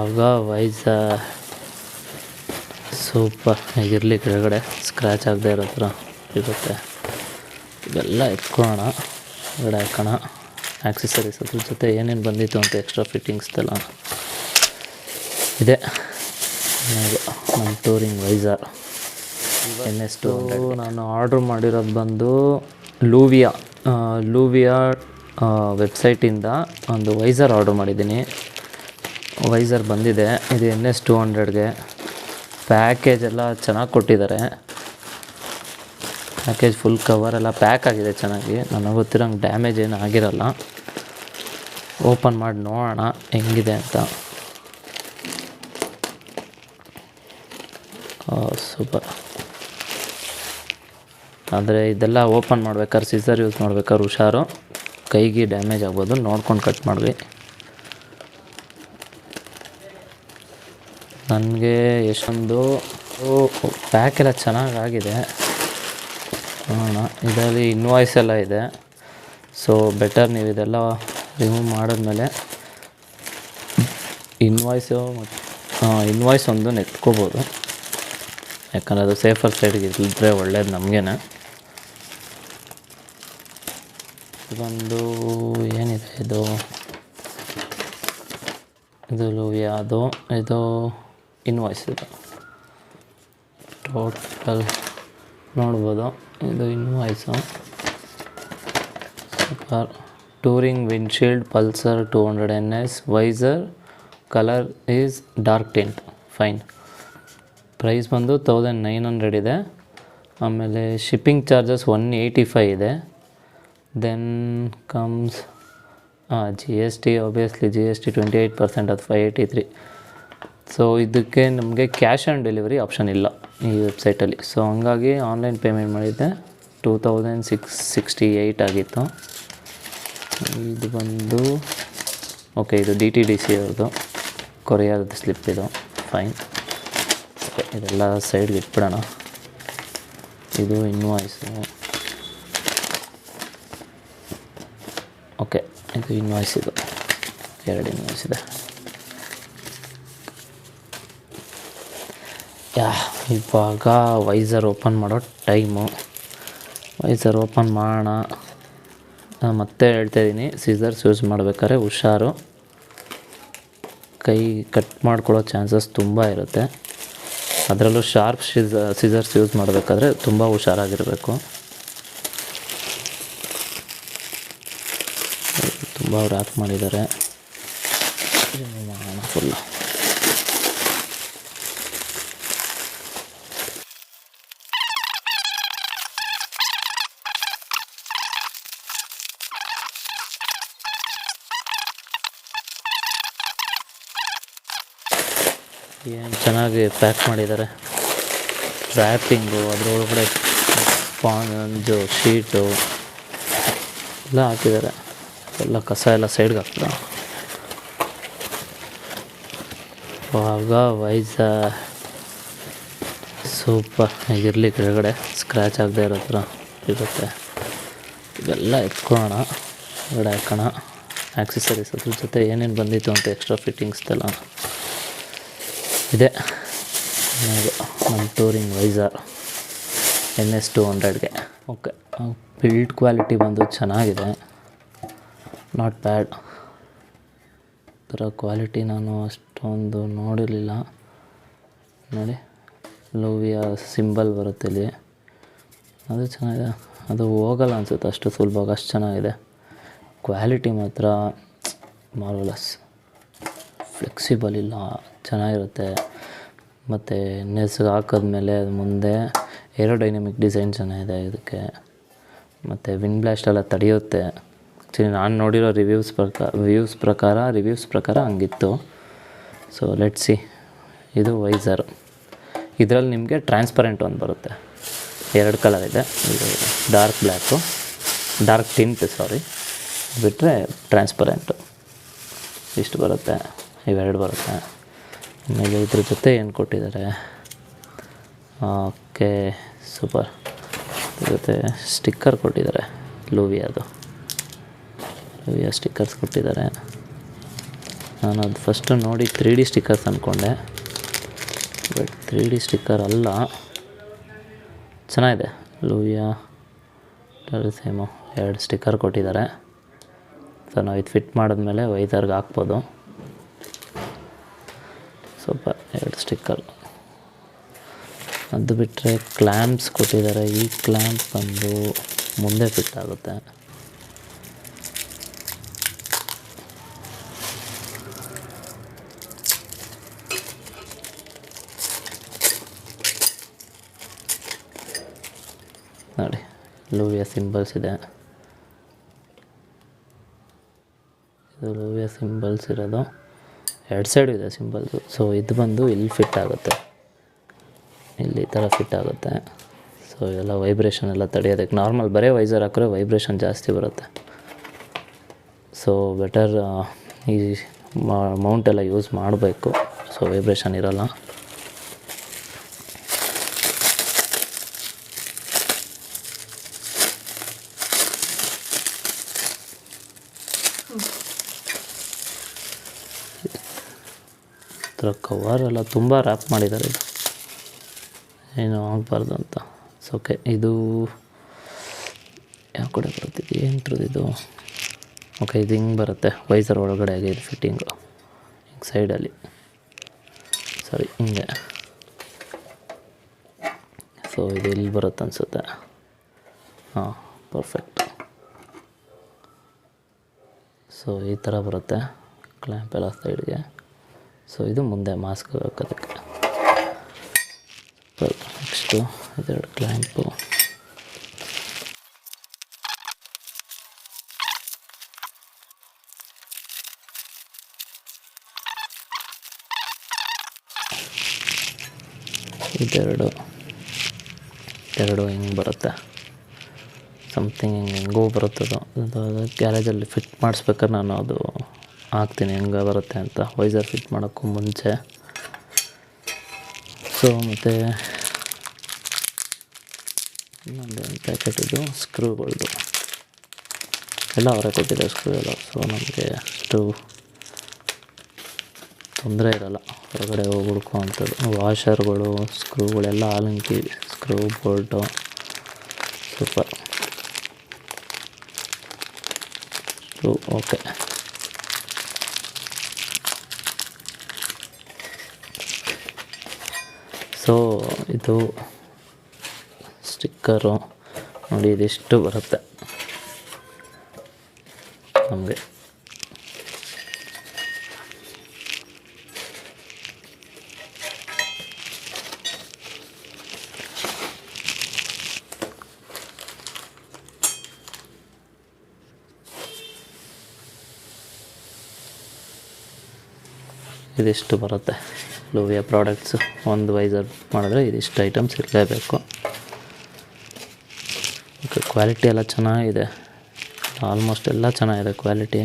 ಆಗ visor super ಹೇಗಿರಲಿ, ಕೆಳಗಡೆ scratch ಆಗದೆ ಇರೋ ಥರ ಇರುತ್ತೆ. ಇವೆಲ್ಲ ಎತ್ಕೊಳ್ಳೋಣ, ಹೊರಗಡೆ ಹಾಕೋಣ. ಆಕ್ಸೆಸರೀಸ್ ಅದ್ರ ಜೊತೆ ಏನೇನು ಬಂದಿತ್ತು ಅಂತ ಎಕ್ಸ್ಟ್ರಾ ಫಿಟ್ಟಿಂಗ್ಸ್ದೆಲ್ಲ ಇದೆ. ನಮ್ಮ ಟೂರಿಂಗ್ ವೈಸರ್ NS200. ನಾನು ಆರ್ಡ್ರ್ ಮಾಡಿರೋದು ಬಂದು ಲೂವಿಯಾ ವೆಬ್ಸೈಟಿಂದ ಒಂದು ವೈಸರ್ ಆರ್ಡ್ರ್ ಮಾಡಿದ್ದೀನಿ. ವೈಸರ್ ಬಂದಿದೆ. ಇದು NS200ಗೆ. ಪ್ಯಾಕೇಜ್ ಎಲ್ಲ ಚೆನ್ನಾಗಿ ಕೊಟ್ಟಿದ್ದಾರೆ. ಪ್ಯಾಕೇಜ್ ಫುಲ್ ಕವರೆಲ್ಲ ಪ್ಯಾಕ್ ಆಗಿದೆ ಚೆನ್ನಾಗಿ. ನನಗೆ ಗೊತ್ತಿರೋಂಗೆ ಡ್ಯಾಮೇಜ್ ಏನು ಆಗಿರಲ್ಲ. ಓಪನ್ ಮಾಡಿ ನೋಡೋಣ ಹೆಂಗಿದೆ ಅಂತ. ಸೂಪರ್. ಆದರೆ ಇದೆಲ್ಲ ಓಪನ್ ಮಾಡ್ಬೇಕಾದ್ರೆ ಸಿಸರ್ ಯೂಸ್ ಮಾಡ್ಬೇಕಾದ್ರೆ ಹುಷಾರು, ಕೈಗೆ ಡ್ಯಾಮೇಜ್ ಆಗ್ಬೋದು, ನೋಡ್ಕೊಂಡು ಕಟ್ ಮಾಡಿರಿ. ನನಗೆ ಎಷ್ಟೊಂದು ಪ್ಯಾಕೆಲ್ಲ ಚೆನ್ನಾಗಾಗಿದೆ. ನೋಡೋಣ. ಇದರಲ್ಲಿ ಇನ್ವಾಯ್ಸ್ ಎಲ್ಲ ಇದೆ. ಸೊ ಬೆಟರ್ ನೀವು ಇದೆಲ್ಲ ರಿಮೂವ್ ಮಾಡಿದ್ಮೇಲೆ ಇನ್ವಾಯ್ಸ್ ಒಂದು ನೆತ್ಕೋಬೋದು. ಯಾಕಂದರೆ ಅದು ಸೇಫರ್ ಸೈಡ್ಗೆ ಇದ್ದರೆ ಒಳ್ಳೇದು ನಮಗೇನೆ. ಇದೊಂದು ಏನಿದೆ ಇದು ಲೂವಿಯಾ. ಇದು ಇನ್ವಾಯ್ಸ್. ಇದು ಟೋಟಲ್ ನೋಡ್ಬೋದು. ಇದು invoice. Super. Touring windshield Pulsar 200 NS visor. Colour is dark tint. Fine. Price ಬಂದು 1900 ಇದೆ. ಆಮೇಲೆ ಶಿಪ್ಪಿಂಗ್ ಚಾರ್ಜಸ್ 185 ಇದೆ. Then comes GST. Obviously GST 28%, ಅದು 583. ಸೊ ಇದಕ್ಕೆ ನಮಗೆ ಕ್ಯಾಶ್ ಆನ್ ಡೆಲಿವರಿ ಆಪ್ಷನ್ ಇಲ್ಲ ಈ ವೆಬ್ಸೈಟಲ್ಲಿ. ಸೊ ಹಂಗಾಗಿ ಆನ್ಲೈನ್ ಪೇಮೆಂಟ್ ಮಾಡಿದ್ದೆ. 2668 ಆಗಿತ್ತು. ಇದು ಬಂದು ಓಕೆ, ಇದು DTDC ಅವ್ರದ್ದು ಕೊರಿಯರ್ದು ಸ್ಲಿಪ್. ಇದು ಫೈನ್. ಓಕೆ, ಇದೆಲ್ಲ ಸೈಡ್ಗೆ ಇಟ್ಬಿಡೋಣ. ಇದು ಇನ್ವಾಯ್ಸು. ಓಕೆ, ಇದು ಇನ್ವಾಯ್ಸ್. ಇದು 2 ಇನ್ವಾಯ್ಸ್ ಇದೆ. ಇವಾಗ ವೈಸರ್ ಓಪನ್ ಮಾಡೋ ಟೈಮು. ವೈಸರ್ ಓಪನ್ ಮಾಡೋಣ. ನಾನು ಮತ್ತೆ ಹೇಳ್ತಾಯಿದ್ದೀನಿ, ಸಿಸರ್ಸ್ ಯೂಸ್ ಮಾಡ್ಬೇಕಾದ್ರೆ ಹುಷಾರು, ಕೈ ಕಟ್ ಮಾಡ್ಕೊಳ್ಳೋ ಚಾನ್ಸಸ್ ತುಂಬ ಇರುತ್ತೆ. ಅದರಲ್ಲೂ ಶಾರ್ಪ್ ಸಿಸರ್ಸ್ ಯೂಸ್ ಮಾಡಬೇಕಾದ್ರೆ ತುಂಬ ಹುಷಾರಾಗಿರಬೇಕು. ತುಂಬ ರ್ಯಾಪ್ ಮಾಡಿದ್ದಾರೆ. ಮಾಡೋಣ ಫುಲ್ಲು. ಏನು ಚೆನ್ನಾಗಿ ಪ್ಯಾಕ್ ಮಾಡಿದ್ದಾರೆ. ರ್ಯಾಪಿಂಗು, ಅದರೊಳಗಡೆ ಸ್ಪಾಂಜು, ಶೀಟು ಎಲ್ಲ ಹಾಕಿದ್ದಾರೆ. ಎಲ್ಲ ಕಸ ಎಲ್ಲ ಸೈಡ್ಗೆ ಹಾಕ್ತಾರೆ. ಆಗ ವೈಸರ್ ಸೂಪರ್ ಹೇಗಿರಲಿ, ಕೆಳಗಡೆ ಸ್ಕ್ರ್ಯಾಚ್ ಆಗದೆ ಇರೋ ಥರ ಇರುತ್ತೆ. ಇವೆಲ್ಲ ಎತ್ಕೊಳ್ಳೋಣ, ಹೊರಗಡೆ ಹಾಕೋಣ. ಆಕ್ಸೆಸರೀಸ್ ಅದ್ರ ಜೊತೆ ಏನೇನು ಬಂದಿತ್ತು ಅಂತ ಎಕ್ಸ್ಟ್ರಾ ಫಿಟ್ಟಿಂಗ್ಸ್ದೆಲ್ಲ ಇದೆ. ನಮ್ಮ ಟೂರಿಂಗ್ ವೈಸರ್ NS200ಗೆ. ಓಕೆ, ಬಿಲ್ಡ್ ಕ್ವಾಲಿಟಿ ಬಂದು ಚೆನ್ನಾಗಿದೆ, ನಾಟ್ ಬ್ಯಾಡ್. ಥರ ಕ್ವಾಲಿಟಿ ನಾನು ಅಷ್ಟೊಂದು ನೋಡಿರಲಿಲ್ಲ. ನೋಡಿ, ಲೂವಿಯಾ ಸಿಂಬಲ್ ಬರುತ್ತೆ ಇಲ್ಲಿ. ಅದು ಚೆನ್ನಾಗಿದೆ. ಅದು ಹೋಗಲ್ಲ ಅನಿಸುತ್ತೆ ಅಷ್ಟು ಸುಲಭವಾಗಿ, ಅಷ್ಟು ಚೆನ್ನಾಗಿದೆ. ಕ್ವಾಲಿಟಿ ಮಾತ್ರ ಮಾರ್ವಲಸ್. ಫ್ಲೆಕ್ಸಿಬಲ್ ಇಲ್ಲ, ಚೆನ್ನಾಗಿರುತ್ತೆ. ಮತ್ತು ನೆಸ್ಗೆ ಹಾಕಿದ್ಮೇಲೆ ಮುಂದೆ ಏರೋಡೈನಮಿಕ್ ಡಿಸೈನ್ ಚೆನ್ನಾಗಿದೆ ಇದಕ್ಕೆ. ಮತ್ತು ವಿಂಡ್ ಬ್ಲಾಸ್ಟ್ ಎಲ್ಲ ತಡೆಯುತ್ತೆ. ಆ್ಯಕ್ಚುಲಿ ನಾನು ನೋಡಿರೋ ರಿವ್ಯೂಸ್ ಪ್ರಕಾರ ಹಂಗಿತ್ತು. So let's see. ಇದು ವೈಸರ್. ಇದರಲ್ಲಿ ನಿಮಗೆ ಟ್ರಾನ್ಸ್ಪರೆಂಟ್ ಒಂದು ಬರುತ್ತೆ. 2 ಕಲರ್ ಇದೆ. ಇದು ಡಾರ್ಕ್ ಟಿಂಟ್ ಬಿಟ್ಟರೆ ಟ್ರಾನ್ಸ್ಪರೆಂಟು ಇಷ್ಟು ಬರುತ್ತೆ. ಇವೆರಡು ಬರುತ್ತೆ. ಆಮೇಲೆ ಇದ್ರ ಜೊತೆ ಏನು ಕೊಟ್ಟಿದ್ದಾರೆ, ಓಕೆ ಸೂಪರ್. ಇದ್ರ ಜೊತೆ ಸ್ಟಿಕ್ಕರ್ ಕೊಟ್ಟಿದ್ದಾರೆ ಲೂವಿಯಾದು. ಲೂವಿಯಾ ಸ್ಟಿಕ್ಕರ್ಸ್ ಕೊಟ್ಟಿದ್ದಾರೆ. ನಾನು ಅದು ಫಸ್ಟು ನೋಡಿ 3D ಸ್ಟಿಕ್ಕರ್ಸ್ ಅಂದ್ಕೊಂಡೆ, ಬಟ್ 3D ಸ್ಟಿಕ್ಕರ್ ಅಲ್ಲ. ಚೆನ್ನಾಗಿದೆ. ಲೂವಿಯಾ ಸೇಮು 2 ಸ್ಟಿಕ್ಕರ್ ಕೊಟ್ಟಿದ್ದಾರೆ. ಸೊ ನಾವು ಇದು ಫಿಟ್ ಮಾಡಿದ್ಮೇಲೆ ವೈಸರ್ಗೆ ಹಾಕ್ಬೋದು. ಸ್ವಲ್ಪ 2 ಸ್ಟಿಕ್ಕರ್. ಅದು ಬಿಟ್ಟರೆ ಕ್ಲ್ಯಾಂಪ್ಸ್ ಕೊಟ್ಟಿದ್ದಾರೆ. ಈ ಕ್ಲ್ಯಾಂಪ್ ಬಂದು ಮುಂದೆ ಫಿಟ್ ಆಗುತ್ತೆ. ನೋಡಿ, ಲೂವಿಯಾ ಸಿಂಬಲ್ಸ್ ಇದೆ. ಇದು ಲೂವಿಯಾ ಸಿಂಬಲ್ಸ್ ಇರೋದು 2 ಸೈಡು ಇದೆ ಸಿಂಬಲ್ಸು. ಸೊ ಇದು ಬಂದು ಇಲ್ಲಿ ಫಿಟ್ ಆಗುತ್ತೆ, ಇಲ್ಲಿ ಈ ಥರ ಫಿಟ್ ಆಗುತ್ತೆ. ಸೊ ಇದೆಲ್ಲ ವೈಬ್ರೇಷನ್ ಎಲ್ಲ ತಡೆಯೋದಕ್ಕೆ. ನಾರ್ಮಲ್ ಬರೀ ವೈಸರ್ ಹಾಕಿದ್ರೆ ವೈಬ್ರೇಷನ್ ಜಾಸ್ತಿ ಬರುತ್ತೆ. ಸೊ ಬೆಟರ್ ಈ ಮೌಂಟೆಲ್ಲ ಯೂಸ್ ಮಾಡಬೇಕು, ಸೊ ವೈಬ್ರೇಷನ್ ಇರೋಲ್ಲ. ಕವರೆಲ್ಲ ತುಂಬ ರ್ಯಾಪ್ ಮಾಡಿದ್ದಾರೆ, ಇದು ಏನು ಆಗಬಾರ್ದು ಅಂತ. ಸೊ ಓಕೆ, ಇದು ಯಾವ ಕಡೆ ಬರುತ್ತಿದೆ ಎಂಟ್ರದ್ದು? ಓಕೆ, ಇದು ಹಿಂಗೆ ಬರುತ್ತೆ ವೈಸರ್ ಒಳಗಡೆ. ಆಗಿ ಇದು ಫಿಟ್ಟಿಂಗು ಹಿಂಗೆ ಸೈಡಲ್ಲಿ, ಸಾರಿ ಹಿಂಗೆ. ಸೊ ಇದು ಇಲ್ಲಿ ಬರುತ್ತೆ ಅನಿಸುತ್ತೆ. ಹಾಂ, ಪರ್ಫೆಕ್ಟ್. ಸೊ ಈ ಥರ ಬರುತ್ತೆ ಕ್ಲ್ಯಾಂಪ್ ಎಲ್ಲ ಸೈಡ್ಗೆ. ಸೊ ಇದು ಮುಂದೆ ಮಾಸ್ಕ್ ಹಾಕೋದಕ್ಕೆ. ನೆಕ್ಸ್ಟು ಇದೆರಡು ಕ್ಲ್ಯಾಂಪು. ಇದೆರಡು ಹಿಂಗೆ ಬರುತ್ತೆ. ಸಮಥಿಂಗ್ ಹೆಂಗೋ ಬರುತ್ತದು. ಅದು ಗ್ಯಾರೇಜಲ್ಲಿ ಫಿಟ್ ಮಾಡಿಸ್ಬೇಕಾದ್ರೆ ನಾನು ಅದು ಹಾಕ್ತೀನಿ ಹೆಂಗೆ ಬರುತ್ತೆ ಅಂತ, ವೈಸರ್ ಫಿಟ್ ಮಾಡೋಕ್ಕೂ ಮುಂಚೆ. ಸೊ ಮತ್ತು ಇನ್ನೊಂದು ಪ್ಯಾಕೆಟ್ ಇದು ಸ್ಕ್ರೂಗಳ್ದು ಎಲ್ಲ ಅವರೇ ಕೊಟ್ಟಿದ್ದಾರೆ ಸ್ಕ್ರೂ ಎಲ್ಲ. ಸೊ ನಮಗೆ ಅಷ್ಟು ತೊಂದರೆ ಇರೋಲ್ಲ ಹೊರಗಡೆ ಹೋಗಿ ಹುಡ್ಕೋವಂಥದ್ದು. ವಾಷರ್ಗಳು, ಸ್ಕ್ರೂಗಳೆಲ್ಲ allen key screw, bolt, super. Screw okay. So ಇದು ಸ್ಟಿಕ್ಕರು ನೋಡಿ, ಇದಿಷ್ಟು ಬರುತ್ತೆ ನಮಗೆ. ಇದಿಷ್ಟು ಬರುತ್ತೆ ಲೂವಿಯಾ ಪ್ರಾಡಕ್ಟ್ಸು. ಒಂದು ವೈಸರ್ ಮಾಡಿದ್ರೆ ಇದಿಷ್ಟು ಐಟಮ್ಸ್ ಇರಲೇಬೇಕು. ಓಕೆ, ಕ್ವಾಲಿಟಿ ಎಲ್ಲ ಚೆನ್ನಾಗಿದೆ, ಆಲ್ಮೋಸ್ಟ್ ಎಲ್ಲ ಚೆನ್ನಾಗಿದೆ ಕ್ವಾಲಿಟಿ.